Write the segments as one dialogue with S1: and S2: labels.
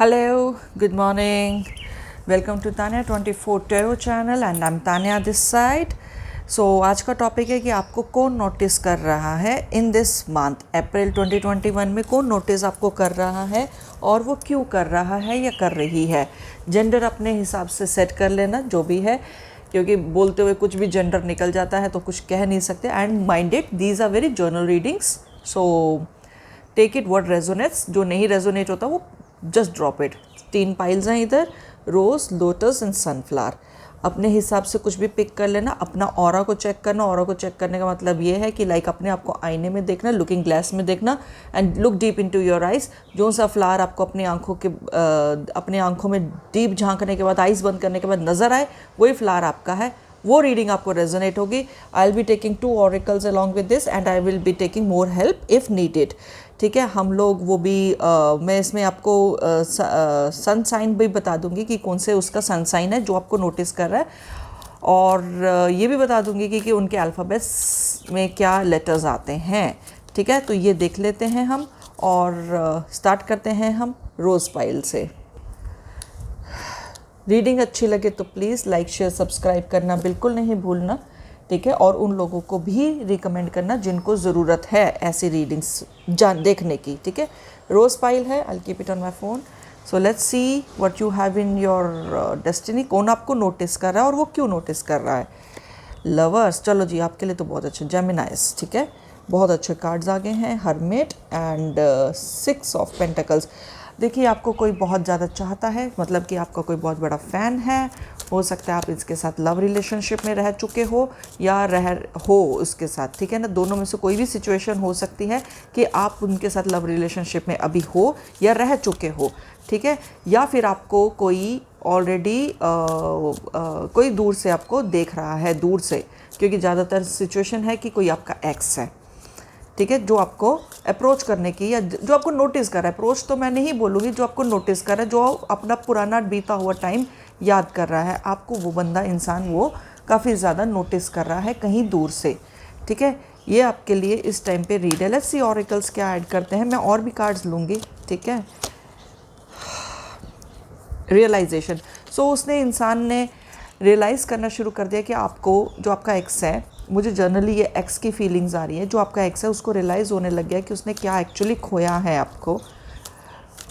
S1: Hello, good morning. Welcome to Tanya 24 Tarot channel and I'm Tanya this side. So आज का topic है कि आपको कौन नोटिस कर रहा है इन दिस मंथ अप्रैल 2021 में कौन नोटिस आपको कर रहा है और वो क्यों कर रहा है या कर रही है। जेंडर अपने हिसाब से सेट कर लेना जो भी है, क्योंकि बोलते हुए कुछ भी जेंडर निकल जाता है तो कुछ कह नहीं सकते। And mind it, these are very general readings, so take it what resonates. जो नहीं रेजोनेट होता वो जस्ट ड्रॉप इट। 3 पाइल्स हैं इधर, रोज, लोटस एंड सनफ्लावर। अपने हिसाब से कुछ भी पिक कर लेना। अपना ऑरा को चेक करना। ऑरा को चेक करने का मतलब ये है कि लाइक अपने आप को आईने में देखना, लुकिंग ग्लास में देखना and look deep into your eyes. जो सा फ्लावर आपको अपनी आंखों में डीप झांकने के बाद, आइज बंद करने के बाद नजर आए, वही फ्लावर आपका है। वो रीडिंग आपको रेजोनेट होगी। I will be taking 2 auricles along with this and I will be taking more help if needed. ठीक है, हम लोग वो भी मैं इसमें आपको सन साइन भी बता दूंगी कि कौन से उसका सन साइन है जो आपको नोटिस कर रहा है, और ये भी बता दूंगी कि उनके अल्फ़ाबेट्स में क्या लेटर्स आते हैं। ठीक है, तो ये देख लेते हैं हम और स्टार्ट करते हैं हम रोज़ पाइल से। रीडिंग अच्छी लगे तो प्लीज़ लाइक शेयर सब्सक्राइब करना बिल्कुल नहीं भूलना। ठीक है, और उन लोगों को भी रिकमेंड करना जिनको ज़रूरत है ऐसी रीडिंग्स देखने की। ठीक है, रोज़ पाइल है, I keep it on my phone. So let's see what you have in your destiny. कौन आपको नोटिस कर रहा है और वो क्यों नोटिस कर रहा है। लवर्स, चलो जी, आपके लिए तो बहुत अच्छे। जेमिनाइज, ठीक है, बहुत अच्छे कार्ड्स आ गए हैं। Hermit and 6 of pentacles. देखिए, आपको कोई बहुत ज़्यादा चाहता है, मतलब कि आपका कोई बहुत बड़ा फ़ैन है। हो सकता है आप इसके साथ लव रिलेशनशिप में रह चुके हो या रह हो उसके साथ। ठीक है ना, दोनों में से कोई भी सिचुएशन हो सकती है कि आप उनके साथ लव रिलेशनशिप में अभी हो या रह चुके हो। ठीक है, या फिर आपको कोई ऑलरेडी कोई दूर से आपको देख रहा है, दूर से, क्योंकि ज़्यादातर सिचुएशन है कि कोई आपका एक्स है। ठीक है, जो आपको अप्रोच करने की या जो आपको नोटिस कर रहा है। अप्रोच तो मैं नहीं बोलूँगी, जो आपको नोटिस कर रहा है, जो अपना पुराना बीता हुआ टाइम याद कर रहा है आपको, वो बंदा, इंसान, वो काफ़ी ज़्यादा नोटिस कर रहा है कहीं दूर से। ठीक है, ये आपके लिए इस टाइम पे रीड है। लेट्स सी ऑरिकल्स क्या ऐड करते हैं। मैं और भी कार्ड्स लूँगी। ठीक है, रियलाइजेशन। सो उसने, इंसान ने रियलाइज़ करना शुरू कर दिया कि आपको, जो आपका एक्स है, मुझे जनरली ये एक्स की फीलिंग्स आ रही है। जो आपका एक्स है उसको रियलाइज़ होने लग गया कि उसने क्या एक्चुअली खोया है आपको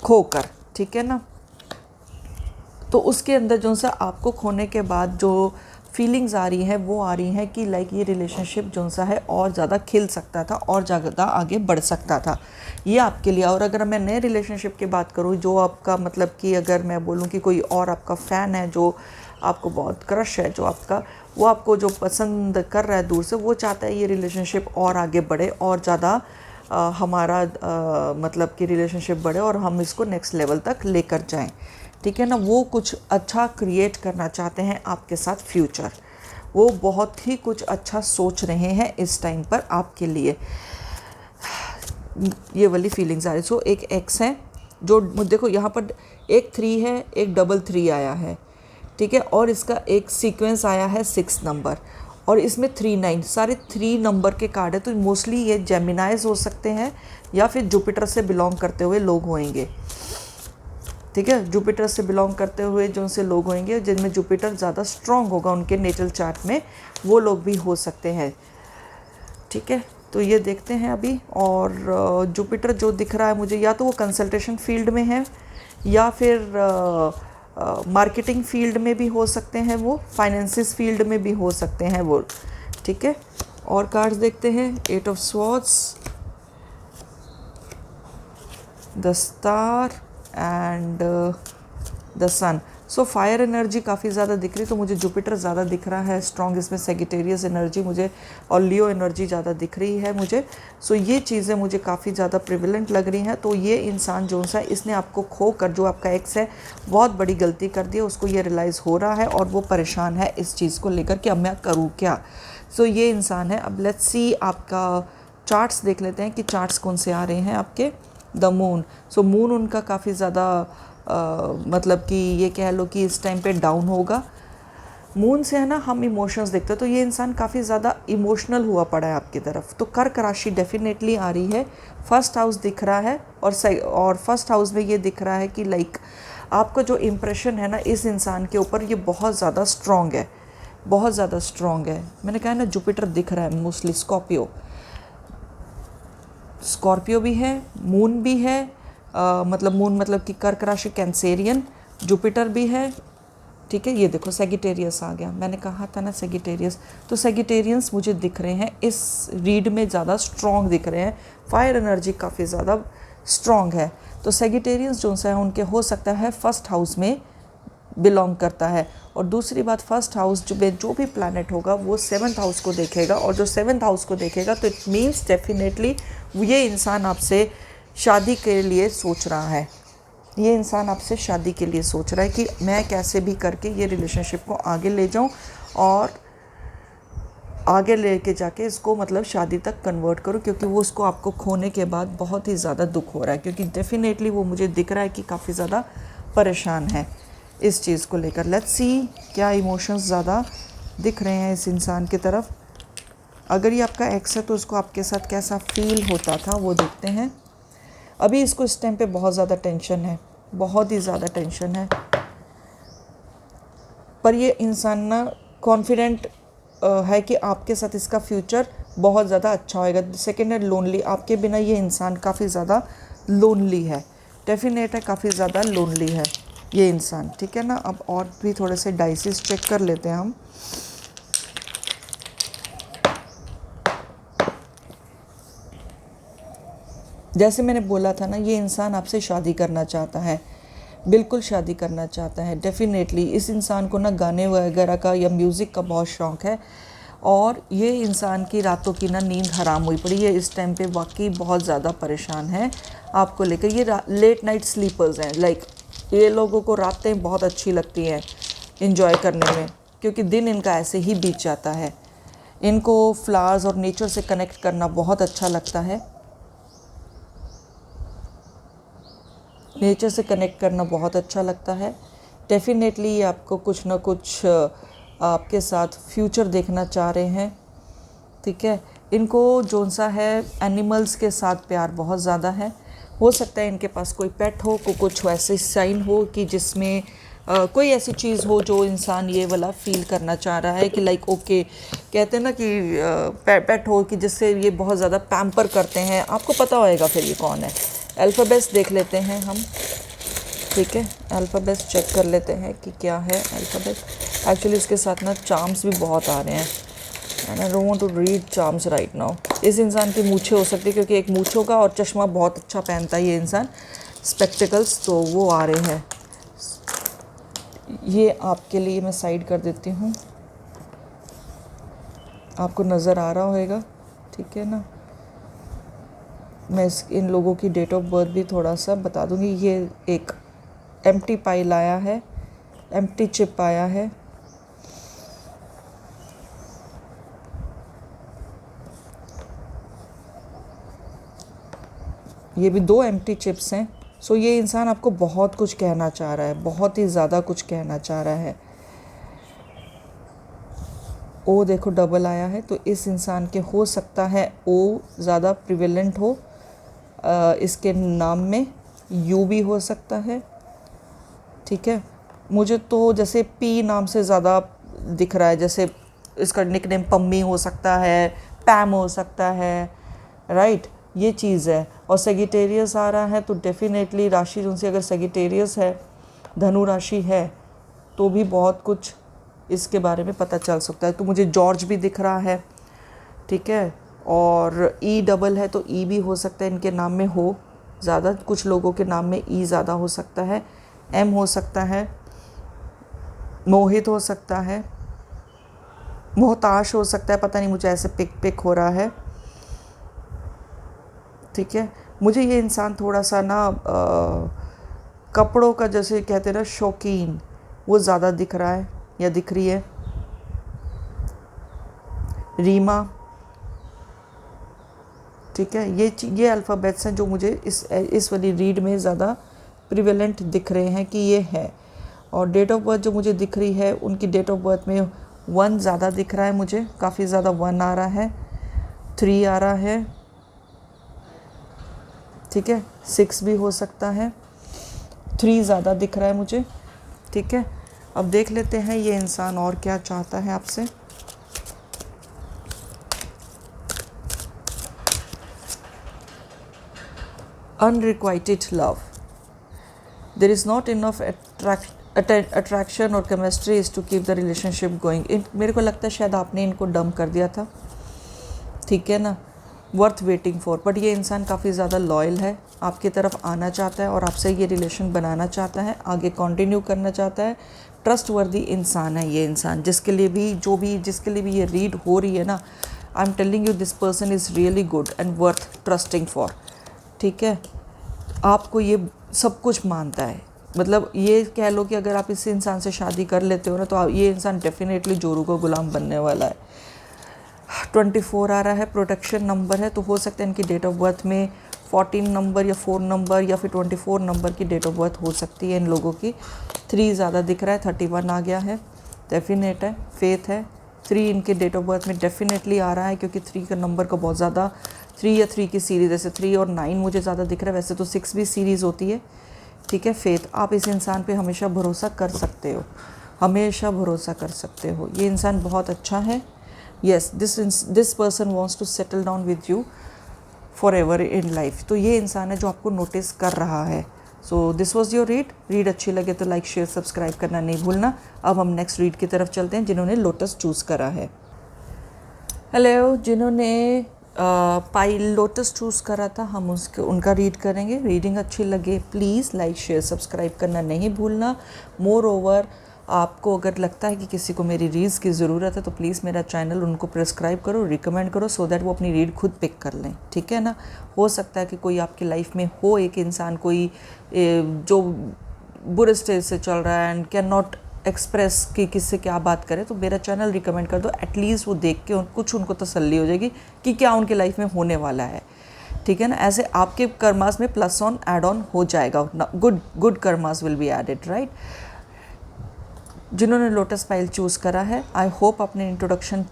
S1: खोकर। ठीक है ना, तो उसके अंदर जो सा आपको खोने के बाद जो फीलिंग्स आ रही हैं वो आ रही हैं कि लाइक ये रिलेशनशिप जो सा है और ज़्यादा खिल सकता था और ज़्यादा आगे बढ़ सकता था, ये आपके लिए। और अगर मैं नए रिलेशनशिप की बात करूँ, जो आपका, मतलब कि अगर मैं बोलूँ कि कोई और आपका फ़ैन है जो आपको बहुत क्रश है, जो आपका, वो आपको जो पसंद कर रहा है दूर से, वो चाहता है ये रिलेशनशिप और आगे बढ़े और ज़्यादा हमारा मतलब कि रिलेशनशिप बढ़े और हम इसको नेक्स्ट लेवल तक लेकर जाएं। ठीक है ना, वो कुछ अच्छा क्रिएट करना चाहते हैं आपके साथ फ्यूचर। वो बहुत ही कुछ अच्छा सोच रहे हैं इस टाइम पर आपके लिए। ये वाली फीलिंग्स आ रही। सो एक एक्स है जो, देखो यहाँ पर एक 3 है, एक 3 आया है। ठीक है, और इसका एक सीक्वेंस आया है 6 नंबर, और इसमें 3 9, सारे 3 नंबर के कार्ड है। तो मोस्टली ये जेमिनाइज हो सकते हैं या फिर जुपिटर से बिलोंग करते हुए लोग होंगे। ठीक है, जुपिटर से बिलोंग करते हुए जो से लोग होंगे, जिनमें जुपिटर ज़्यादा स्ट्रॉन्ग होगा उनके नेटल चार्ट में, वो लोग भी हो सकते हैं। ठीक है, तो ये देखते हैं अभी। और जुपिटर जो दिख रहा है मुझे, या तो वो कंसल्टेशन फील्ड में है या फिर मार्केटिंग फील्ड में भी हो सकते हैं, वो फाइनेंसिस फील्ड में भी हो सकते हैं वो। ठीक है, और कार्ड्स देखते हैं। 8 of swords, the star and the sun. So fire energy काफ़ी ज़्यादा दिख रही, तो मुझे जुपिटर ज़्यादा दिख रहा है स्ट्रॉन्ग। इसमें सेगिटेरियस एनर्जी मुझे और लियो एनर्जी ज़्यादा दिख रही है मुझे। सो ये चीज़ें मुझे काफ़ी ज़्यादा प्रिविलेंट लग रही हैं। तो ये इंसान जो सा, इसने आपको खोकर, जो आपका एक्स है, बहुत बड़ी गलती कर दी है। उसको ये रियलाइज़ हो रहा है और वो परेशान है इस चीज़ को लेकर कि अब मैं करूँ क्या। सो ये इंसान है। अब लेट्स सी, आपका चार्ट्स देख लेते हैं कि चार्ट्स कौन से आ रहे हैं आपके। The moon. सो मून उनका काफ़ी ज़्यादा मतलब कि ये कह लो कि इस टाइम पे डाउन होगा। मून से है ना हम इमोशंस देखते हैं, तो ये इंसान काफ़ी ज़्यादा इमोशनल हुआ पड़ा है आपकी तरफ। तो कर्क राशि डेफिनेटली आ रही है, फर्स्ट हाउस दिख रहा है और फर्स्ट हाउस में ये दिख रहा है कि लाइक आपका जो इम्प्रेशन है ना इस इंसान के ऊपर ये बहुत ज़्यादा स्ट्रॉन्ग है, बहुत ज़्यादा स्ट्रॉन्ग है। मैंने कहा ना जुपिटर दिख रहा है मोस्टली, स्कॉर्पियो भी है, मून भी है, मतलब मून मतलब कि कर्क राशि कैंसेरियन, जुपिटर भी है, ठीक है। ये देखो सेगिटेरियस आ गया, मैंने कहा था ना सेगिटेरियस। तो सेगिटेरियंस मुझे दिख रहे हैं इस रीड में ज़्यादा स्ट्रॉन्ग दिख रहे हैं, फायर एनर्जी काफ़ी ज़्यादा स्ट्रॉन्ग है। तो सेगिटेरियंस जो है उनके हो सकता है फर्स्ट हाउस में बिलोंग करता है। और दूसरी बात, फर्स्ट हाउस जो भी प्लैनेट होगा वो सेवन्थ हाउस को देखेगा, और जो सेवन्थ हाउस को देखेगा तो इट मीन्स डेफिनेटली ये इंसान आपसे शादी के लिए सोच रहा है, ये इंसान आपसे शादी के लिए सोच रहा है कि मैं कैसे भी करके ये रिलेशनशिप को आगे ले जाऊं और आगे लेके जाके इसको मतलब शादी तक कन्वर्ट करूं, क्योंकि वो उसको आपको खोने के बाद बहुत ही ज़्यादा दुख हो रहा है। क्योंकि डेफिनेटली वो मुझे दिख रहा है कि काफ़ी ज़्यादा परेशान है इस चीज़ को लेकर। लेट्स सी क्या इमोशंस ज़्यादा दिख रहे हैं इस इंसान की तरफ। अगर ये आपका एक्स है तो उसको आपके साथ कैसा फील होता था वो देखते हैं। अभी इसको इस टाइम पे बहुत ज़्यादा टेंशन है, बहुत ही ज़्यादा टेंशन है, पर ये इंसान ना कॉन्फिडेंट है कि आपके साथ इसका फ्यूचर बहुत ज़्यादा अच्छा होएगा। सेकेंड है लोनली, आपके बिना ये इंसान काफ़ी ज़्यादा लोनली है, डेफिनेट है काफ़ी ज़्यादा लोनली है ये इंसान, ठीक है ना। अब और भी थोड़े से डाइसिस चेक कर लेते हैं हम। जैसे मैंने बोला था ना, ये इंसान आपसे शादी करना चाहता है, बिल्कुल शादी करना चाहता है डेफिनेटली। इस इंसान को ना गाने वगैरह का या म्यूज़िक का बहुत शौक़ है, और ये इंसान की रातों की ना नींद हराम हुई पड़ी है इस टाइम पे, वाकई बहुत ज़्यादा परेशान है आपको लेकर। ये लेट नाइट स्लीपर्स हैं, लाइक ये लोगों को रातें बहुत अच्छी लगती हैं इंजॉय करने में, क्योंकि दिन इनका ऐसे ही बीत जाता है। इनको फ्लावर्स और नेचर से कनेक्ट करना बहुत अच्छा लगता है, नेचर से कनेक्ट करना बहुत अच्छा लगता है। डेफिनेटली ये आपको कुछ ना कुछ आपके साथ फ्यूचर देखना चाह रहे हैं, ठीक है। इनको जोन सा है एनिमल्स के साथ प्यार बहुत ज़्यादा है। हो सकता है इनके पास कोई पेट हो, कुछ ऐसे साइन हो कि जिसमें कोई ऐसी चीज़ हो जो इंसान ये वाला फील करना चाह रहा है कि लाइक ओके, कहते हैं ना कि पेट हो कि जिससे ये बहुत ज़्यादा पैम्पर करते हैं। आपको पता होएगा फिर ये कौन है। अल्फ़ाबेट्स देख लेते हैं हम, ठीक है। अल्फ़ाबेट्स चेक कर लेते हैं कि क्या है अल्फ़ाबेट। एक्चुअली इसके साथ ना चार्म्स भी बहुत आ रहे हैं, and I don't want to read charms right now. इस इंसान की मूछें हो सकती है, क्योंकि एक मूछों का और चश्मा बहुत अच्छा पहनता है ये इंसान, स्पेक्टिकल्स, तो वो आ रहे हैं। ये आपके लिए मैं साइड कर देती हूँ, आपको नज़र आ रहा होगा, ठीक है ना। मैं इन लोगों की डेट ऑफ बर्थ भी थोड़ा सा बता दूँगी। ये एक एम्प्टी पाइल आया है, एम्प्टी चिप आया है, ये भी 2 एम्प्टी चिप्स हैं। सो ये इंसान आपको बहुत कुछ कहना चाह रहा है, बहुत ही ज़्यादा कुछ कहना चाह रहा है। ओ देखो डबल आया है, तो इस इंसान के हो सकता है ओ ज़्यादा प्रिवेलेंट हो इसके नाम में, यू भी हो सकता है, ठीक है। मुझे तो जैसे पी नाम से ज़्यादा दिख रहा है, जैसे इसका निकनेम पम्मी हो सकता है, पैम हो सकता है, राइट, ये चीज़ है। और सेगिटेरियस आ रहा है, तो डेफिनेटली राशि उनसे अगर सेगिटेरियस है, धनु राशि है, तो भी बहुत कुछ इसके बारे में पता चल सकता है। तो मुझे जॉर्ज भी दिख रहा है, ठीक है। और ई डबल है, तो ई भी हो सकता है इनके नाम में हो ज़्यादा, कुछ लोगों के नाम में ई ज़्यादा हो सकता है। एम हो सकता है, मोहित हो सकता है, मोहताश हो सकता है, पता नहीं मुझे ऐसे पिक हो रहा है, ठीक है। मुझे ये इंसान थोड़ा सा ना कपड़ों का जैसे कहते हैं ना शौकीन, वो ज़्यादा दिख रहा है या दिख रही है। रीमा, ठीक है। ये अल्फ़ाबेट्स हैं जो मुझे इस वाली रीड में ज़्यादा प्रिवेलेंट दिख रहे हैं कि ये है। और डेट ऑफ बर्थ जो मुझे दिख रही है उनकी डेट ऑफ बर्थ में 1 ज़्यादा दिख रहा है, मुझे काफ़ी ज़्यादा 1 आ रहा है, 3 आ रहा है, ठीक है, 6 भी हो सकता है, 3 ज़्यादा दिख रहा है मुझे, ठीक है। अब देख लेते हैं ये इंसान और क्या चाहता है आपसे। Unrequited love, there is not enough attraction और chemistry is to keep the relationship going. मेरे को लगता है शायद आपने इनको डंप कर दिया था, ठीक है ना, वर्थ वेटिंग फॉर। बट ये इंसान काफ़ी ज़्यादा लॉयल है, आपकी तरफ आना चाहता है और आपसे ये रिलेशन बनाना चाहता है, आगे कंटिन्यू करना चाहता है। ट्रस्ट वर्दी इंसान है ये इंसान, जिसके लिए भी ये रीड हो रही है ना, I am telling you this person is really good and worth trusting for, ठीक है। आपको ये सब कुछ मानता है, मतलब ये कह लो कि अगर आप इस इंसान से शादी कर लेते हो ना तो ये इंसान डेफिनेटली जोरू को गुलाम बनने वाला है। 24 आ रहा है, प्रोटेक्शन नंबर है, तो हो सकता है इनकी डेट ऑफ बर्थ में 14 नंबर या 4 नंबर या फिर 24 नंबर की डेट ऑफ बर्थ हो सकती है इन लोगों की। 3 ज़्यादा दिख रहा है, 31 आ गया है, डेफिनेट है, फेथ है। 3 इनके डेट ऑफ बर्थ में डेफिनेटली आ रहा है, क्योंकि 3 का नंबर का बहुत ज़्यादा 3 या 3 की सीरीज़, जैसे 3 और 9 मुझे ज़्यादा दिख रहा है, वैसे तो 6 भी सीरीज़ होती है, ठीक है। फेथ, आप इस इंसान पे हमेशा भरोसा कर सकते हो, हमेशा भरोसा कर सकते हो, ये इंसान बहुत अच्छा है। Yes, this person wants to settle down with you forever in life. तो ये इंसान है जो आपको नोटिस कर रहा है। सो दिस वॉज योर रीड अच्छी लगे तो लाइक शेयर सब्सक्राइब करना नहीं भूलना। अब हम नेक्स्ट रीड की तरफ चलते हैं, जिन्होंने लोटस चूज़ करा है। हेलो, जिन्होंने पाइल लोटस चूज़ करा था, हम उनका रीड करेंगे। रीडिंग अच्छी लगे प्लीज़ लाइक शेयर सब्सक्राइब करना नहीं भूलना। मोर ओवर, आपको अगर लगता है कि किसी को मेरी रीड्स की ज़रूरत है तो प्लीज़ मेरा चैनल उनको प्रेस्क्राइब करो, रिकमेंड करो, सो दैट वो अपनी रीड खुद पिक कर लें, ठीक है ना। हो सकता है कि कोई आपकी लाइफ में हो एक इंसान, कोई जो बुरे स्टेज से चल रहा है एंड कैन नॉट एक्सप्रेस कि किससे क्या बात करें, तो मेरा चैनल रिकमेंड कर दो। एटलीस्ट वो देख के कुछ उनको तसल्ली हो जाएगी कि क्या उनकी लाइफ में होने वाला है, ठीक है ना। ऐसे आपके कर्मास में प्लस ऑन ऐड ऑन हो जाएगा, good karmas will be added, right. जिन्होंने लोटस पाइल चूज़ करा है, आई होप अपने इंट्रोडक्शन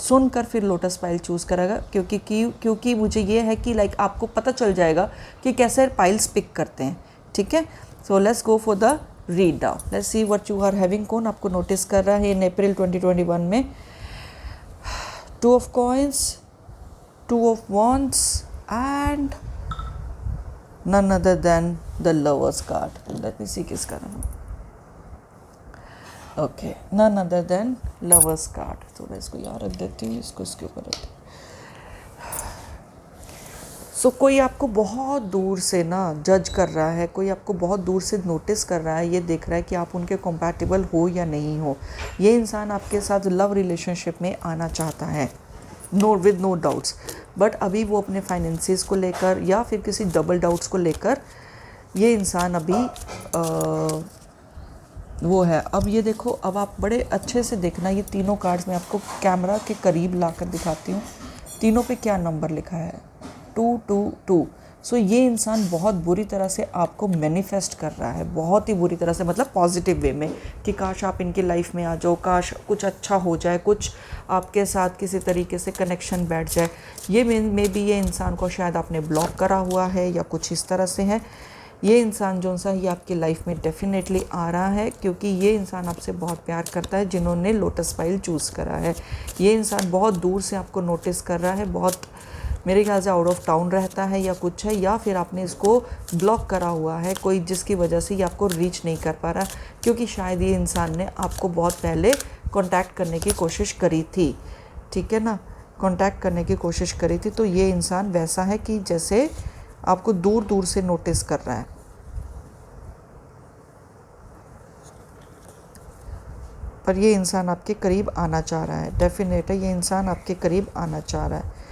S1: सुनकर फिर लोटस पाइल चूज़ करेगा, क्योंकि मुझे ये है कि लाइक आपको पता चल जाएगा कि कैसे पाइल्स पिक करते हैं, ठीक है। So let's go for the read now, let's see what you are having. कौन आपको नोटिस कर रहा है इन अप्रैल 2021 में। 2 of coins, 2 of wands and none other than the lovers card. Let me see किसका नाम। Okay, none other than lovers card. तो मैं इसको यहाँ रख देती हूँ, इसको इसके ऊपर रख। सो कोई आपको बहुत दूर से ना जज कर रहा है, कोई आपको बहुत दूर से नोटिस कर रहा है, ये देख रहा है कि आप उनके कंपैटिबल हो या नहीं हो। ये इंसान आपके साथ लव रिलेशनशिप में आना चाहता है, विद नो डाउट्स, बट अभी वो अपने फाइनेंसिस को लेकर या फिर किसी डबल डाउट्स को लेकर ये इंसान अभी वो है। अब ये देखो, अब आप बड़े अच्छे से देखना, ये तीनों कार्ड्स मैं आपको कैमरा के करीब लाकर दिखाती हूँ। तीनों पे क्या नंबर लिखा है, 222। सो ये इंसान बहुत बुरी तरह से आपको मैनिफेस्ट कर रहा है, बहुत ही बुरी तरह से, मतलब पॉजिटिव वे में, कि काश आप इनकी लाइफ में आ जाओ, काश कुछ अच्छा हो जाए, कुछ आपके साथ किसी तरीके से कनेक्शन बैठ जाए। ये मे बी ये इंसान को शायद आपने ब्लॉक करा हुआ है या कुछ इस तरह से है। ये इंसान जो सा ये आपकी लाइफ में डेफिनेटली आ रहा है, क्योंकि ये इंसान आपसे बहुत प्यार करता है, जिन्होंने लोटस पाइल चूज़ करा है। ये इंसान बहुत दूर से आपको नोटिस कर रहा है, बहुत मेरे ख्याल से आउट ऑफ टाउन रहता है या कुछ है, या फिर आपने इसको ब्लॉक करा हुआ है कोई, जिसकी वजह से ये आपको रीच नहीं कर पा रहा, क्योंकि शायद ये इंसान ने आपको बहुत पहले कांटेक्ट करने की कोशिश करी थी, ठीक है ना, कांटेक्ट करने की कोशिश करी थी। तो ये इंसान वैसा है कि जैसे आपको दूर दूर से नोटिस कर रहा है, पर ये इंसान आपके करीब आना चाह रहा है। डेफिनेट है, ये इंसान आपके करीब आना चाह रहा है।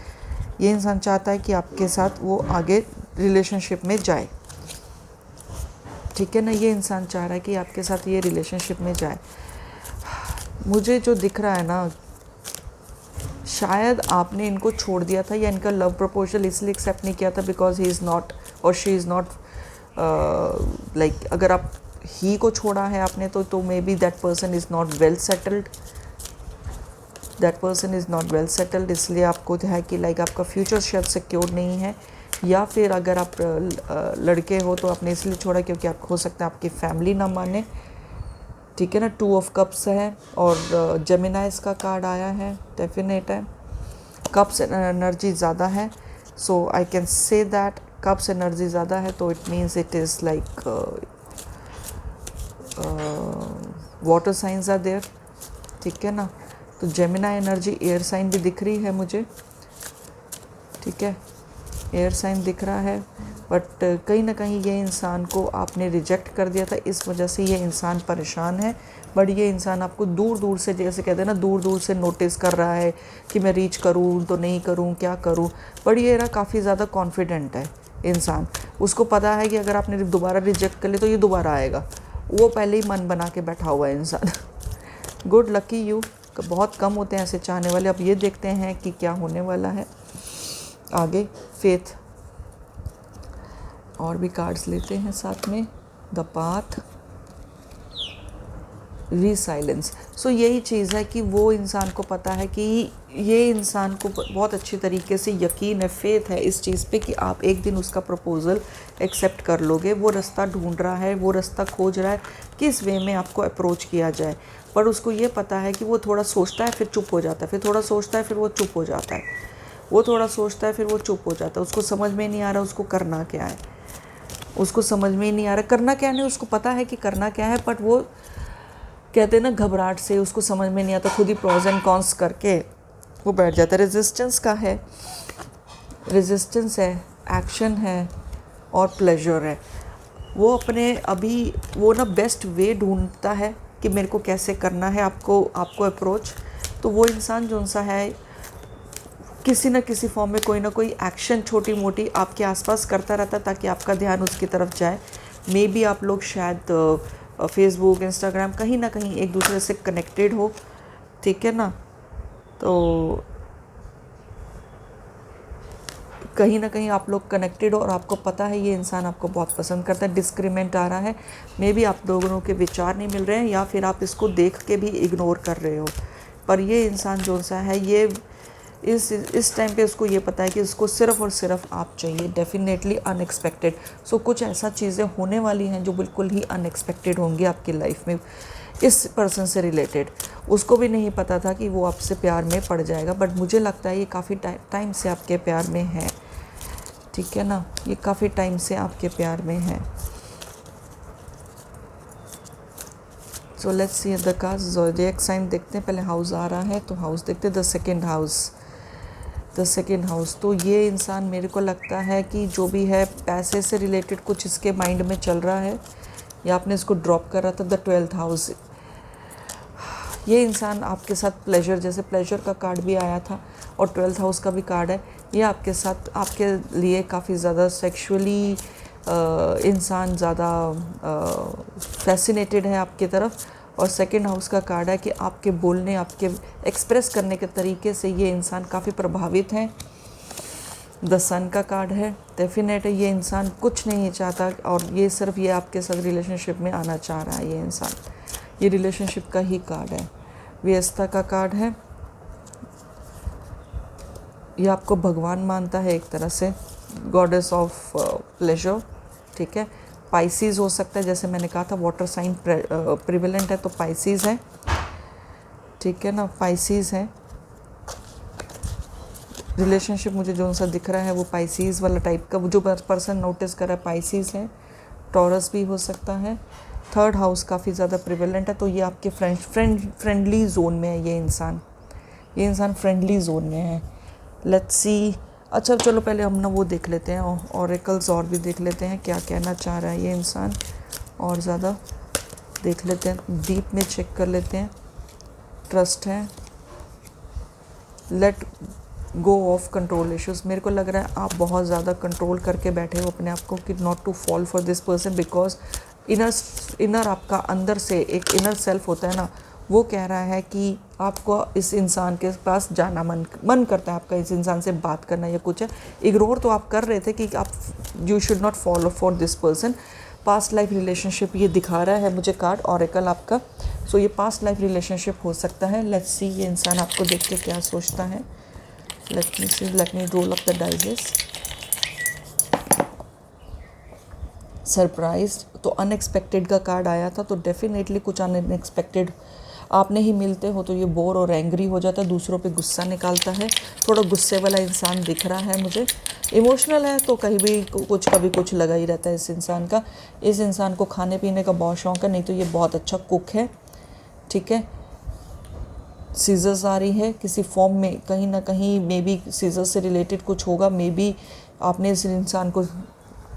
S1: ये इंसान चाहता है कि आपके साथ वो आगे रिलेशनशिप में जाए, ठीक है ना। ये इंसान चाह रहा है कि आपके साथ ये रिलेशनशिप में जाए। मुझे जो दिख रहा है ना, शायद आपने इनको छोड़ दिया था या इनका लव प्रपोजल इसलिए एक्सेप्ट नहीं किया था बिकॉज ही इज़ नॉट और शी इज़ नॉट लाइक, अगर आप ही को छोड़ा है आपने तो may be that person is not well settled, that person is not well settled, इसलिए आपको है कि लाइक आपका फ्यूचर शायद सिक्योर नहीं है। या फिर अगर आप लड़के हो तो आपने इसलिए छोड़ा क्योंकि आप हो सकता है आपकी फैमिली ना माने, ठीक है ना। 2 ऑफ कप्स है और जेमिनाइज का कार्ड आया है, डेफिनेट है। कप्स एनर्जी ज़्यादा है, so I can say that cups energy ज़्यादा है तो it means it is like water signs are there, ठीक है ना। तो जेमिनाई एनर्जी, एयर साइन भी दिख रही है मुझे, ठीक है, एयर साइन दिख रहा है। बट कहीं ना कहीं ये इंसान को आपने रिजेक्ट कर दिया था, इस वजह से ये इंसान परेशान है। बट ये इंसान आपको दूर दूर से, जैसे कहते हैं ना, दूर दूर से नोटिस कर रहा है कि मैं रीच करूँ तो नहीं करूँ, क्या करूँ। बट ये ना काफ़ी ज़्यादा कॉन्फिडेंट है इंसान, उसको पता है कि अगर आपने दोबारा रिजेक्ट कर लिया तो ये दोबारा आएगा, वो पहले ही मन बना के बैठा हुआ है इंसान। गुड लकी यू, बहुत कम होते हैं ऐसे चाहने वाले। अब ये देखते हैं कि क्या होने वाला है आगे। फेथ, और भी कार्ड्स लेते हैं साथ में। The path, रीसाइलेंस। सो यही चीज़ है कि वो इंसान को पता है कि ये इंसान को बहुत अच्छी तरीके से यकीन है, फेथ है इस चीज़ पे कि आप एक दिन उसका प्रपोज़ल एक्सेप्ट कर लोगे। वो रास्ता ढूंढ रहा है, वो रास्ता खोज रहा है किस वे में आपको अप्रोच किया जाए। पर उसको ये पता है कि वो थोड़ा सोचता है फिर चुप हो जाता है, फिर थोड़ा सोचता है फिर वो चुप हो जाता है, वो थोड़ा सोचता है फिर वो चुप हो जाता है। उसको समझ में नहीं आ रहा उसको करना क्या है, उसको समझ में ही नहीं आ रहा करना क्या नहीं। उसको पता है कि करना क्या है, बट वो कहते हैं ना घबराहट से उसको समझ में नहीं आता, खुद ही प्रोज एंड कॉन्स करके वो बैठ जाता है। रेजिस्टेंस का है, रेजिस्टेंस है, एक्शन है और प्लेजर है। वो अपने अभी वो ना बेस्ट वे ढूंढता है कि मेरे को कैसे करना है आपको अप्रोच। तो वो इंसान जो सा है किसी न किसी फॉर्म में कोई ना कोई एक्शन छोटी मोटी आपके आसपास करता रहता है ताकि आपका ध्यान उसकी तरफ जाए। मे बी आप लोग शायद फेसबुक, इंस्टाग्राम कहीं ना कहीं एक दूसरे से कनेक्टेड हो, ठीक है ना। तो कहीं ना कहीं आप लोग कनेक्टेड हो और आपको पता है ये इंसान आपको बहुत पसंद करता है। डिस्क्रिमिनेट आ रहा है, मे बी आप दोनों के विचार नहीं मिल रहे हैं या फिर आप इसको देख के भी इग्नोर कर रहे हो। पर ये इंसान जो सा है ये इस टाइम पे उसको ये पता है कि उसको सिर्फ़ और सिर्फ आप चाहिए, डेफिनेटली अनएक्सपेक्टेड। सो कुछ ऐसा चीज़ें होने वाली हैं जो बिल्कुल ही अनएक्सपेक्टेड होंगी आपकी लाइफ में इस पर्सन से रिलेटेड। उसको भी नहीं पता था कि वो आपसे प्यार में पड़ जाएगा, बट मुझे लगता है ये काफ़ी टाइम से आपके प्यार में है, ठीक है ना। ये काफ़ी टाइम से आपके प्यार में है। So let's see the cards. Zodiac sign देखते हैं, पहले हाउस आ रहा है तो हाउस देखते हैं। The second house, the second house. तो ये इंसान मेरे को लगता है कि जो भी है पैसे से रिलेटेड कुछ इसके माइंड में चल रहा है या आपने इसको ड्रॉप कर रहा था। द 12th हाउस, ये इंसान आपके साथ प्लेजर, जैसे प्लेजर का कार्ड भी आया था और 12th हाउस का भी कार्ड है, ये आपके साथ आपके लिए काफ़ी ज़्यादा सेक्सुअली इंसान ज़्यादा फैसिनेटेड है आपकी तरफ। और सेकंड हाउस का कार्ड है कि आपके बोलने, आपके एक्सप्रेस करने के तरीके से ये इंसान काफ़ी प्रभावित हैं। द सन का कार्ड है, डेफिनेट है ये इंसान कुछ नहीं चाहता और ये सिर्फ ये आपके साथ रिलेशनशिप में आना चाह रहा है। ये इंसान ये रिलेशनशिप का ही कार्ड है। व्यस्तता का कार्ड है, ये आपको भगवान मानता है एक तरह से, गॉडेस ऑफ प्लेजर, ठीक है। पाइसीज़ हो सकता है, जैसे मैंने कहा था वाटर साइन प्रिवेलेंट है तो पाइसीज़ है, ठीक है ना, पाइसीज़ है। रिलेशनशिप मुझे जो सा दिख रहा है वो पाइसीज़ वाला टाइप का, जो पर्सन नोटिस कर रहा है पाइसीज़ है। टॉरस भी हो सकता है। थर्ड हाउस काफ़ी ज़्यादा प्रिवेलेंट है, तो ये आपके फ्रेंडली जोन में है। ये इंसान फ्रेंडली जोन में है। Let's see. अच्छा चलो पहले हम ना वो देख लेते हैं, ऑरेकल्स और भी देख लेते हैं क्या कहना चाह रहा है ये इंसान, और ज़्यादा देख लेते हैं, डीप में चेक कर लेते हैं। ट्रस्ट है, let go of control issues. मेरे को लग रहा है आप बहुत ज़्यादा कंट्रोल करके बैठे हो अपने आप को कि not to fall for this person, because inner आपका अंदर से एक इनर सेल्फ होता है ना, वो कह रहा है कि आपको इस इंसान के पास जाना मन करता है, आपका इस इंसान से बात करना या कुछ है। इग्नोर तो आप कर रहे थे कि आप you should not follow for this person, past life relationship ये दिखा रहा है मुझे कार्ड ऑरेकल आपका। सो ये पास्ट लाइफ रिलेशनशिप हो सकता है। लेट्स सी ये इंसान आपको देख के क्या सोचता है। Let me roll up the dices. Surprise, तो अनएक्सपेक्टेड का कार्ड आया था, तो डेफिनेटली कुछ अनएक्सपेक्टेड आप नहीं मिलते हो तो ये बोर और एंग्री हो जाता है, दूसरों पे गुस्सा निकालता है। थोड़ा गुस्से वाला इंसान दिख रहा है मुझे। इमोशनल है तो कहीं भी कुछ कभी कुछ लगा ही रहता है इस इंसान का। इस इंसान को खाने पीने का बहुत शौक है, नहीं तो ये बहुत अच्छा कुक है, ठीक है। सीजर्स आ रही है किसी फॉर्म में, कहीं ना कहीं मे बी सीजर से रिलेटेड कुछ होगा। मे बी आपने इस इंसान को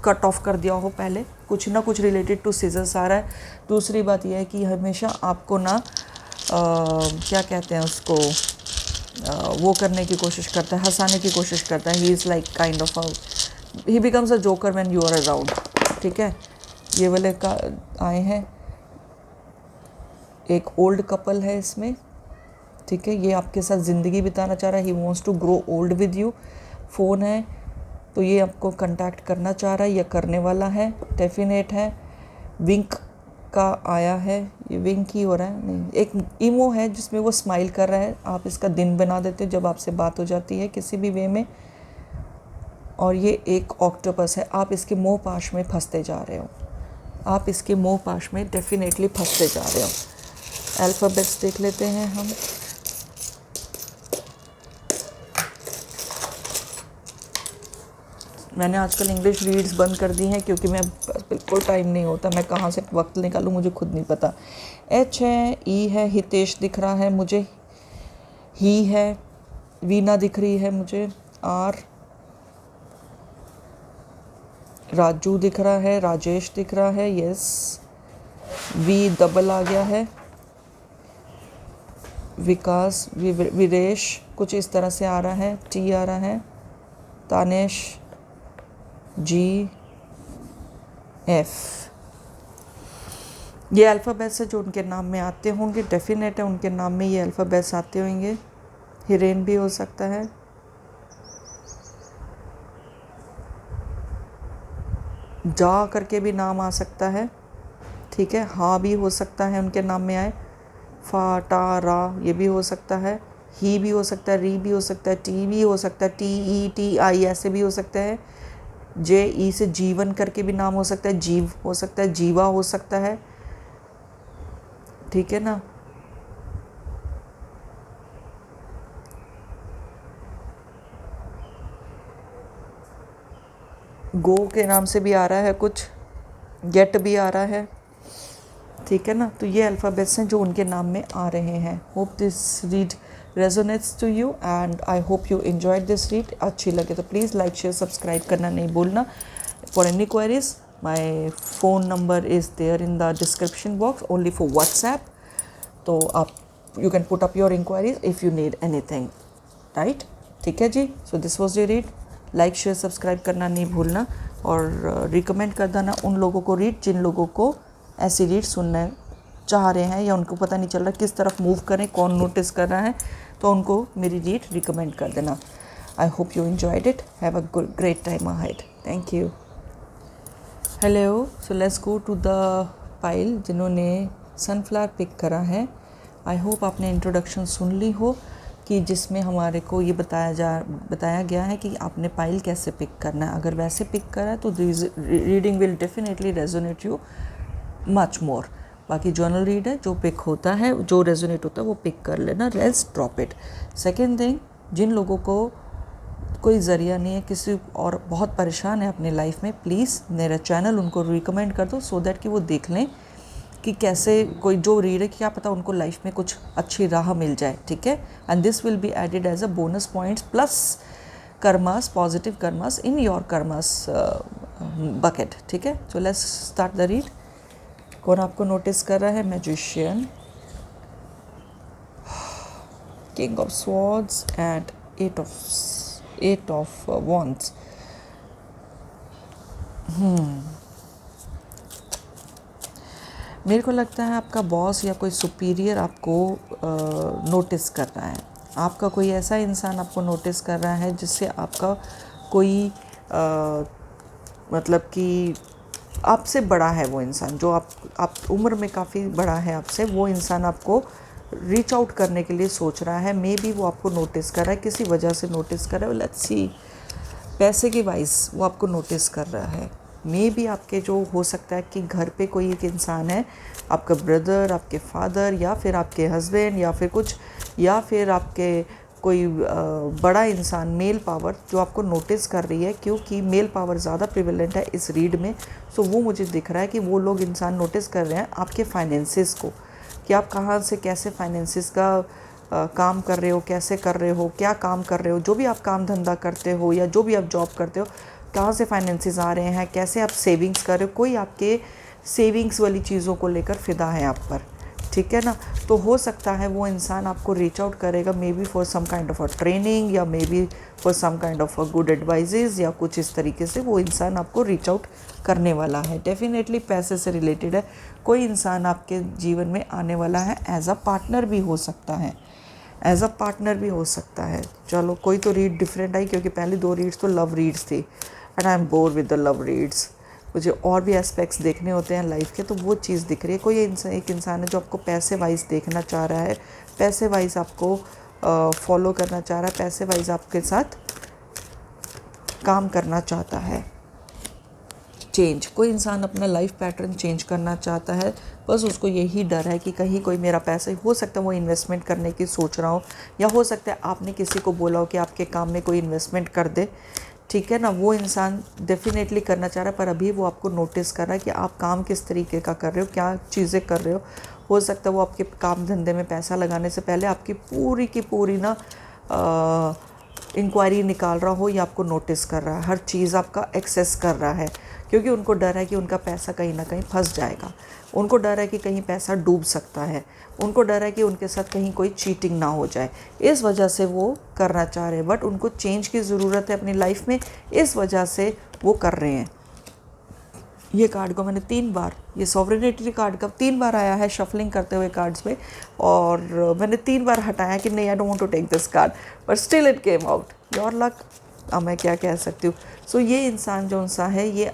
S1: कट ऑफ कर दिया हो पहले, कुछ ना कुछ रिलेटेड टू सीजर्स आ रहा है। दूसरी बात यह है कि हमेशा आपको ना क्या कहते हैं उसको, वो करने की कोशिश करता है, हंसाने की कोशिश करता है। He is like kind of he becomes a joker when you are around, ठीक है। ये वाले का आए हैं, एक ओल्ड कपल है इसमें, ठीक है। ये आपके साथ ज़िंदगी बिताना चाह रहा है। He wants to grow old with you. Phone है तो ये आपको कांटेक्ट करना चाह रहा है या करने वाला है, डेफिनेट है। विंक का आया है, ये विंक ही हो रहा है, नहीं एक इमो है जिसमें वो स्माइल कर रहा है। आप इसका दिन बना देते हो जब आपसे बात हो जाती है किसी भी वे में। और ये एक ऑक्टोपस है, आप इसके मोह पाश में फंसते जा रहे हो, आप इसके मोह पाश में डेफिनेटली फंसते जा रहे हो। अल्फ़ाबेट्स देख लेते हैं हम। मैंने आजकल इंग्लिश रीड्स बंद कर दी हैं क्योंकि मैं बिल्कुल टाइम नहीं होता, मैं कहाँ से वक्त निकालूँ मुझे खुद नहीं पता। एच है, ई है, हितेश दिख रहा है मुझे, ही है, वीना दिख रही है मुझे, आर, राजू दिख रहा है, राजेश दिख रहा है, यस, वी डबल आ गया है, विकास, वीरेश कुछ इस तरह से आ रहा है, टी आ रहा है, तानेश, जी, एफ। ये अल्फ़ाबेट्स है जो उनके नाम में आते होंगे, डेफिनेट है उनके नाम में ये अल्फ़ाबेट्स आते होंगे। हिरेन भी हो सकता है, जा करके भी नाम आ सकता है, ठीक है। हाँ भी हो सकता है उनके नाम में आए, फा, टा, रा ये भी हो सकता है, ही भी हो सकता है, री भी हो सकता है, टी भी हो सकता है, टी, ई, टी, आई ऐसे भी हो सकता है। जे, ई से जीवन करके भी नाम हो सकता है, जीव हो सकता है, जीवा हो सकता है, ठीक है ना। गो के नाम से भी आ रहा है कुछ, गेट भी आ रहा है, ठीक है ना। तो ये अल्फ़ाबेट्स हैं जो उनके नाम में आ रहे हैं। Hope this read resonates to you and I hope you enjoyed this read. अच्छी लगे तो प्लीज़ लाइक शेयर सब्सक्राइब करना नहीं भूलना। For any queries my phone number is there in the description box only for WhatsApp. तो आप you can put up your inquiries if you need anything, right, ठीक है जी। So this was your read. Like share subscribe करना नहीं भूलना और recommend कर देना उन लोगों को रीड जिन लोगों को ऐसी रीड सुनना चाह रहे हैं या उनको पता नहीं चल रहा किस तरफ मूव करें, कौन नोटिस कर रहा है, तो उनको मेरी रीड रिकमेंड कर देना। I hope you enjoyed it. Have a good great time ahead. Thank you. Hello, so let's go to the pile जिन्होंने सनफ्लावर पिक करा है। आई होप आपने इंट्रोडक्शन सुन ली हो कि जिसमें हमारे को ये बताया गया है कि आपने पाइल कैसे पिक करना है। अगर वैसे पिक करा है तो reading will definitely resonate you much more. बाकी जर्नल रीड है, जो पिक होता है, जो रेजोनेट होता है वो पिक कर लेना, rest drop it. Second thing, जिन लोगों को कोई ज़रिया नहीं है किसी और बहुत परेशान है अपनी लाइफ में, प्लीज़ मेरा चैनल उनको रिकमेंड कर दो सो दैट कि वो देख लें कि कैसे कोई जो रीड है, क्या पता उनको लाइफ में कुछ अच्छी राह मिल जाए, ठीक है। And this will be added as a bonus points plus karmas, positive karmas in your karmas bucket, ठीक है। So let's start the read. कौन आपको नोटिस कर रहा है? Magician, king of swords and eight of wands. मेरे को लगता है आपका बॉस या कोई सुपीरियर आपको नोटिस कर रहा है। आपका कोई ऐसा इंसान आपको नोटिस कर रहा है जिससे आपका कोई मतलब कि आपसे बड़ा है वो इंसान, जो आप उम्र में काफ़ी बड़ा है आपसे, वो इंसान आपको रीच आउट करने के लिए सोच रहा है। मे बी वो आपको नोटिस कर रहा है, किसी वजह से नोटिस कर रहा है। लेट्स सी, पैसे की वाइज वो आपको नोटिस कर रहा है। मे बी आपके जो हो सकता है कि घर पे कोई एक इंसान है, आपका ब्रदर, आपके फादर, या फिर आपके हस्बैंड, या फिर कुछ, या फिर आपके कोई बड़ा इंसान, मेल पावर, जो आपको नोटिस कर रही है, क्योंकि मेल पावर ज़्यादा प्रिवेलेंट है इस रीड में। सो वो मुझे दिख रहा है कि वो लोग इंसान नोटिस कर रहे हैं आपके फाइनेंसिस को, कि आप कहाँ से कैसे फाइनेंसिस का काम कर रहे हो, कैसे कर रहे हो, क्या काम कर रहे हो, जो भी आप काम धंधा करते हो या जो भी आप जॉब करते हो, कहाँ से फाइनेंसिस आ रहे हैं, कैसे आप सेविंग्स कर रहे हो। कोई आपके सेविंग्स वाली चीज़ों को लेकर फ़िदा है आप पर, ठीक है ना। तो हो सकता है वो इंसान आपको रीच आउट करेगा, maybe for some kind of a training, या maybe for some kind of a good advises, या कुछ इस तरीके से वो इंसान आपको रीच आउट करने वाला है। डेफिनेटली पैसे से रिलेटेड है। कोई इंसान आपके जीवन में आने वाला है, एज अ पार्टनर भी हो सकता है, एज अ पार्टनर भी हो सकता है। चलो, कोई तो रीड डिफरेंट आई, क्योंकि पहली 2 रीड्स तो लव रीड्स थी, and I am bore with the love reads. मुझे और भी एस्पेक्ट्स देखने होते हैं लाइफ के, तो वो चीज़ दिख रही है। कोई एक इंसान है जो आपको पैसे वाइज देखना चाह रहा है, पैसे वाइज आपको फॉलो करना चाह रहा है, पैसे वाइज आपके साथ काम करना चाहता है। चेंज, कोई इंसान अपना लाइफ पैटर्न चेंज करना चाहता है, बस उसको यही डर है कि कहीं कोई मेरा पैसा, हो सकता है वो इन्वेस्टमेंट करने की सोच रहा हो, या हो सकता है आपने किसी को बोला हो कि आपके काम में कोई इन्वेस्टमेंट कर दे, ठीक है ना। वो इंसान डेफिनेटली करना चाह रहा है, पर अभी वो आपको नोटिस कर रहा है कि आप काम किस तरीके का कर रहे हो, क्या चीज़ें कर रहे हो सकता है वो आपके काम धंधे में पैसा लगाने से पहले आपकी पूरी की पूरी ना इंक्वायरी निकाल रहा हो, या आपको नोटिस कर रहा है, हर चीज़ आपका एक्सेस कर रहा है, क्योंकि उनको डर है कि उनका पैसा कहीं ना कहीं फंस जाएगा, उनको डर है कि कहीं पैसा डूब सकता है, उनको डर है कि उनके साथ कहीं कोई चीटिंग ना हो जाए। इस वजह से वो करना चाह रहे हैं, बट उनको चेंज की ज़रूरत है अपनी लाइफ में, इस वजह से वो कर रहे हैं। ये कार्ड को मैंने 3 बार, ये सॉवरेनिटी कार्ड का 3 बार आया है शफलिंग करते हुए कार्ड्स में, और मैंने 3 बार हटाया कि नहीं, I don't want to take this card, but still it came out. Your luck, अब मैं क्या कह सकती हूँ। सो ये इंसान जो सा है, ये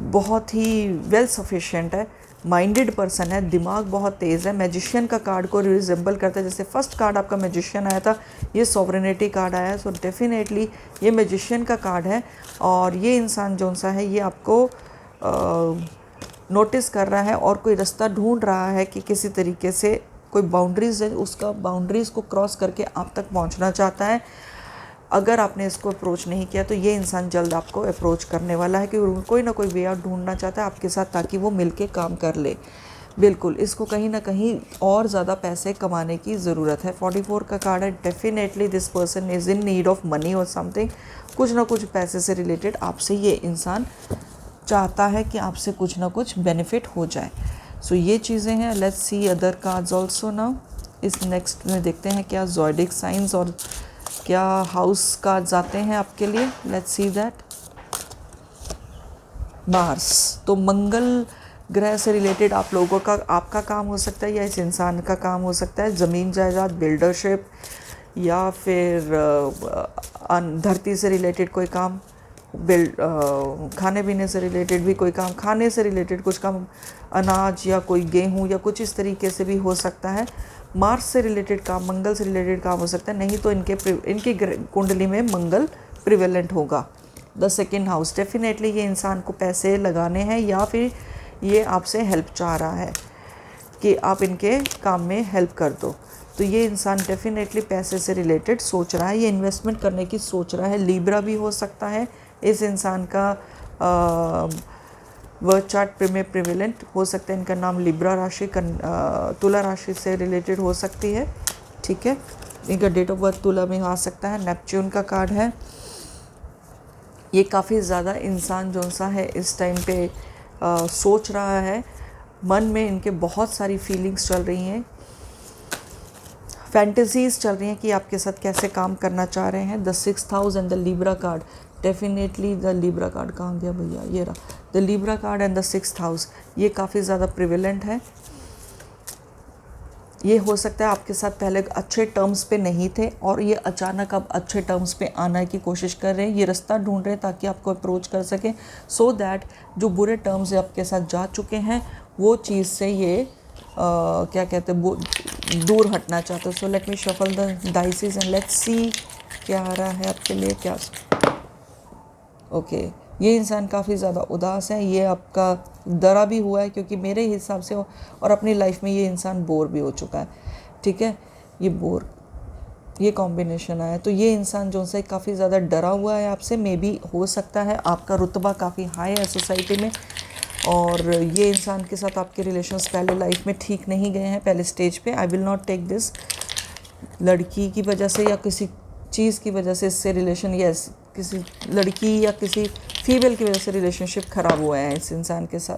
S1: बहुत ही वेल सफिशिएंट है, माइंडेड पर्सन है, दिमाग बहुत तेज़ है, मैजिशियन का कार्ड को रिजेंबल करता है। जैसे फर्स्ट कार्ड आपका मैजिशियन आया था, ये सॉवरेनिटी कार्ड आया है, सो डेफिनेटली ये मैजिशियन का कार्ड है। और ये इंसान जो सा है, ये आपको नोटिस कर रहा है और कोई रास्ता ढूंढ रहा है कि किसी तरीके से कोई बाउंड्रीज़ है, उसका बाउंड्रीज़ को क्रॉस करके आप तक पहुंचना चाहता है। अगर आपने इसको अप्रोच नहीं किया तो ये इंसान जल्द आपको अप्रोच करने वाला है, कि कोई ना कोई वे आउट ढूंढना चाहता है आपके साथ, ताकि वो मिलके काम कर ले। बिल्कुल, इसको कहीं ना कहीं और ज़्यादा पैसे कमाने की ज़रूरत है। 44 का कार्ड है। Definitely this person is in need of money और समथिंग, कुछ ना कुछ पैसे से रिलेटेड आपसे ये इंसान चाहता है कि आपसे कुछ ना कुछ बेनिफिट हो जाए। सो ये चीज़ें हैं। Let's see other cards also now. इस नेक्स्ट में देखते हैं क्या ज़ोडिक साइंस और क्या हाउस कार्ड्स आते हैं आपके लिए। Let's see that. मार्स, तो मंगल ग्रह से रिलेटेड आप लोगों का, आपका काम हो सकता है या इस इंसान का काम हो सकता है। ज़मीन जायदाद, बिल्डरशिप, या फिर धरती से रिलेटेड कोई काम, खाने पीने से रिलेटेड भी कोई काम, खाने से रिलेटेड कुछ काम, अनाज या कोई गेहूं या कुछ इस तरीके से भी हो सकता है। मार्स से रिलेटेड काम, मंगल से रिलेटेड काम हो सकता है। नहीं तो इनकी कुंडली में मंगल प्रिवेलेंट होगा। द सेकेंड हाउस, डेफिनेटली ये इंसान को पैसे लगाने हैं, या फिर ये आपसे हेल्प चाह रहा है कि आप इनके काम में हेल्प कर दो। तो ये इंसान डेफिनेटली पैसे से रिलेटेड सोच रहा है, ये इन्वेस्टमेंट करने की सोच रहा है। लिब्रा भी हो सकता है इस इंसान का, वर्थ चार्ट में प्रिवेलेंट हो सकता है। इनका नाम लिब्रा राशि, तुला राशि से रिलेटेड हो सकती है, ठीक है। इनका डेट ऑफ बर्थ तुला में आ सकता है। नेपच्यून का कार्ड है। ये काफ़ी ज़्यादा इंसान जो सा है इस टाइम पे सोच रहा है, मन में इनके बहुत सारी फीलिंग्स चल रही हैं, फैंटेसीज चल रही हैं कि आपके साथ कैसे काम करना चाह रहे हैं। The 6th house and the Libra card, definitely the Libra card कहाँ गया भैया, ये रहा। The Libra card and the 6th house, ये काफ़ी ज़्यादा प्रिवेलेंट है। ये हो सकता है आपके साथ पहले अच्छे टर्म्स पे नहीं थे और ये अचानक अब अच्छे टर्म्स पे आने की कोशिश कर रहे हैं, ये रास्ता ढूंढ रहे हैं ताकि आपको अप्रोच कर सकें, सो दैट जो बुरे टर्म्स आपके साथ जा चुके हैं वो चीज़ से ये क्या कहते हैं वो दूर हटना चाहते हैं। So let me shuffle the dices and let's see क्या आ रहा है आपके लिए, क्या ओके ये इंसान काफ़ी ज़्यादा उदास है, ये आपका डरा भी हुआ है क्योंकि मेरे हिसाब से और अपनी लाइफ में ये इंसान बोर भी हो चुका है। ठीक है, ये बोर, ये कॉम्बिनेशन आया, तो ये इंसान जो से काफ़ी ज़्यादा डरा हुआ है आपसे। मे बी हो सकता है आपका रुतबा काफ़ी हाई है सोसाइटी में और ये इंसान के साथ आपके रिलेशंस पहले लाइफ में ठीक नहीं गए हैं, पहले स्टेज पे। I will not take this लड़की की वजह से या किसी चीज़ की वजह से इससे रिलेशन, यस किसी लड़की या किसी फीमेल की वजह से रिलेशनशिप ख़राब हुआ है इस इंसान के साथ।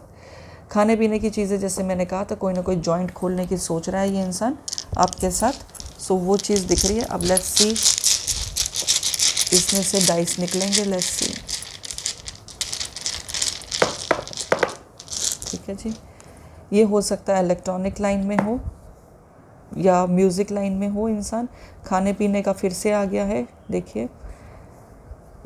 S1: खाने पीने की चीज़ें, जैसे मैंने कहा था, कोई ना कोई जॉइंट खोलने की सोच रहा है ये इंसान आपके साथ। सो वो चीज़ दिख रही है। अब लेट्स सी इसमें से डाइस निकलेंगे, लेट्स सी। ठीक है जी, ये हो सकता है इलेक्ट्रॉनिक लाइन में हो या म्यूज़िक लाइन में हो इंसान। खाने पीने का फिर से आ गया है, देखिए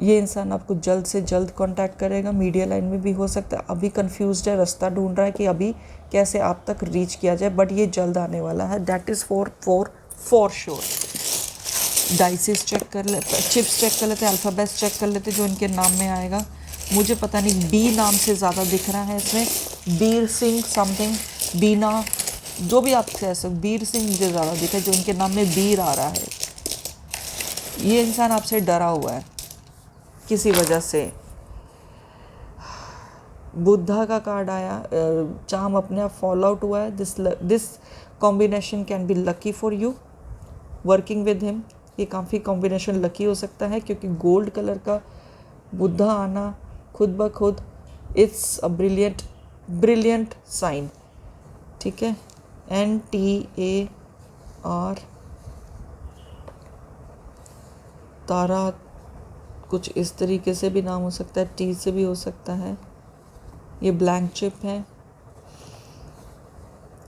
S1: ये इंसान आपको जल्द से जल्द कांटेक्ट करेगा। मीडिया लाइन में भी हो सकता है, अभी कंफ्यूज्ड है, रास्ता ढूंढ रहा है कि अभी कैसे आप तक रीच किया जाए, बट ये जल्द आने वाला है, दैट इज़ फॉर श्योर। डाइसिस चेक कर लेते, चिप्स चेक कर लेते, अल्फ़ाबेट्स चेक कर लेते जो इनके नाम में आएगा। मुझे पता नहीं, बी नाम से ज़्यादा दिख रहा है इसमें, बीर सिंह समथिंग, बीना, जो भी आप कह सकते, बीर सिंह मुझे ज़्यादा दिखा है, जो इनके नाम में बीर आ रहा है। ये इंसान आपसे डरा हुआ है किसी वजह से। बुद्धा का कार्ड आया, चाम अपने आप फॉल आउट हुआ है। This combination can be lucky for you working with him. ये काफ़ी कॉम्बिनेशन लकी हो सकता है क्योंकि गोल्ड कलर का बुद्धा आना खुद ब खुद, इट्स अ ब्रिलियंट साइन। ठीक है, NTAR, तारा, कुछ इस तरीके से भी नाम हो सकता है, T से भी हो सकता है। ये ब्लैंक चिप है।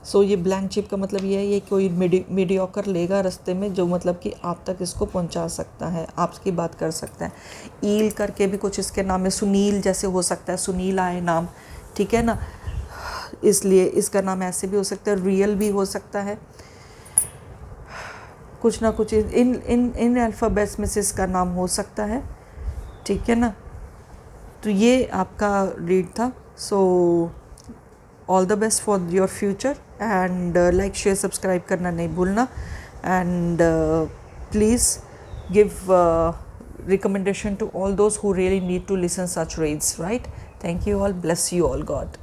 S1: सो ये ब्लैंक चिप का मतलब ये है, ये कोई मीडियोकर लेगा रास्ते में जो मतलब कि आप तक इसको पहुंचा सकता है, आपकी बात कर सकता है। ईल करके भी कुछ इसके नाम में, सुनील जैसे हो सकता है, सुनील आए नाम, ठीक है ना, इसलिए इसका नाम ऐसे भी हो सकता है, रियल भी हो सकता है, कुछ ना कुछ इन अल्फ़ाबेट्स में से इसका नाम हो सकता है। ठीक है ना, तो ये आपका रीड था। So all the best for your future and like share subscribe करना नहीं भूलना and please give recommendation to all those who really need to listen such reads, right? Thank you all, bless you all, God.